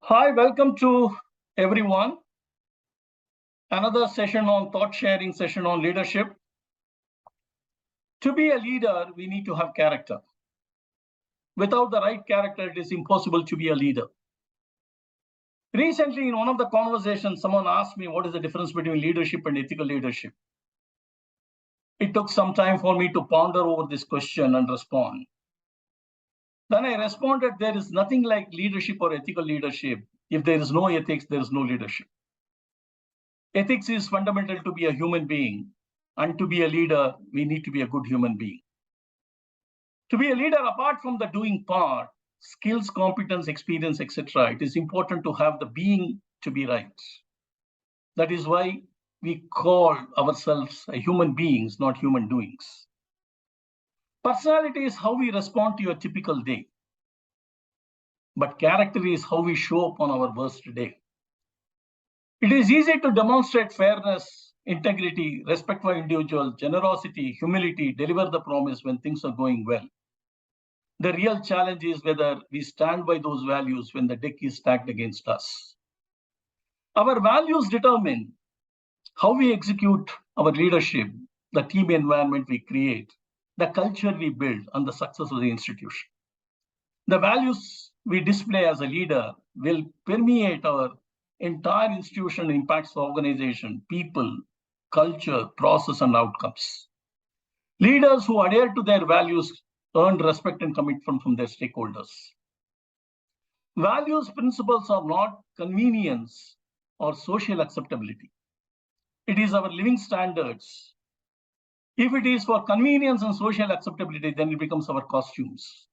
Hi, welcome to everyone. Another session on thought sharing, session on leadership. To be a leader, we need to have character. Without the right character, it is impossible to be a leader. Recently, in one of the conversations, someone asked me what is the difference between leadership and ethical leadership. It took some time for me to ponder over this question and respond. Then I responded, there is nothing like leadership or ethical leadership. If there is no ethics, there is no leadership. Ethics is fundamental to be a human being, and to be a leader, we need to be a good human being. To be a leader, apart from the doing part, skills, competence, experience, etc., it is important to have the being to be right. That is why we call ourselves human beings, not human doings. Personality is how we respond to a typical day. But character is how we show up on our worst day. It is easy to demonstrate fairness, integrity, respect for individuals, generosity, humility, deliver the promise when things are going well. The real challenge is whether we stand by those values when the deck is stacked against us. Our values determine how we execute our leadership, the team environment we create, the culture we build, and the success of the institution. The values we display as a leader will permeate our entire institution, impacts the organization, people, culture, process, and outcomes. Leaders who adhere to their values earn respect and commitment from their stakeholders. Values principles are not convenience or social acceptability. It is our living standards. If it is for convenience and social acceptability, then it becomes our costumes.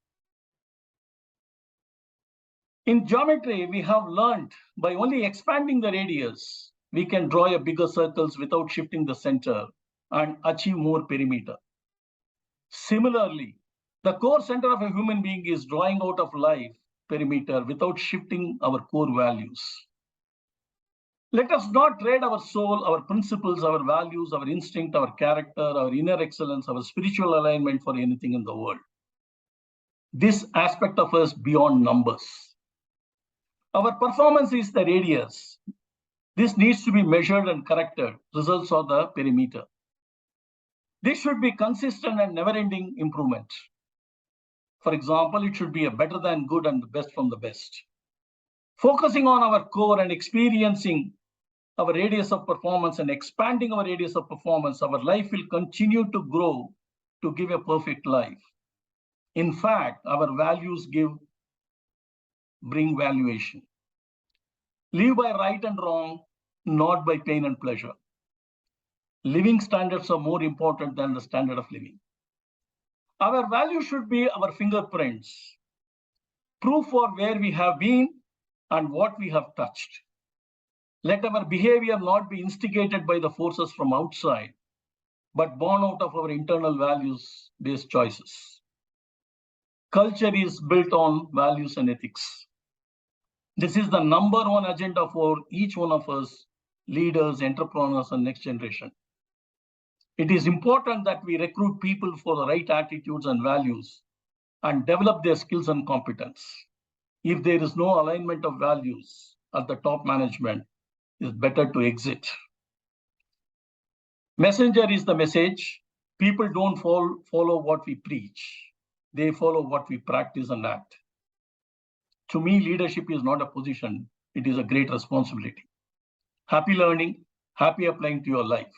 In geometry, we have learned by only expanding the radius, we can draw a bigger circles without shifting the center and achieve more perimeter. Similarly, the core center of a human being is drawing out of life perimeter without shifting our core values. Let us not trade our soul, our principles, our values, our instinct, our character, our inner excellence, our spiritual alignment for anything in the world. This aspect of us beyond numbers. Our performance is the radius. This needs to be measured and corrected. Results are the perimeter. This should be consistent and never-ending improvement. For example, it should be a better than good and the best from the best. Focusing on our core and experiencing our radius of performance and expanding our radius of performance, our life will continue to grow to give a perfect life. In fact, our values bring valuation. Live by right and wrong, not by pain and pleasure. Living standards are more important than the standard of living. Our value should be our fingerprints, proof for where we have been and what we have touched. Let our behavior not be instigated by the forces from outside, but born out of our internal values-based choices. Culture is built on values and ethics. This is the number one agenda for each one of us, leaders, entrepreneurs, and next generation. It is important that we recruit people for the right attitudes and values and develop their skills and competence. If there is no alignment of values at the top management, it's better to exit. Messenger is the message. People don't follow what we preach. They follow what we practice and act. To me, leadership is not a position. It is a great responsibility. Happy learning, happy applying to your life.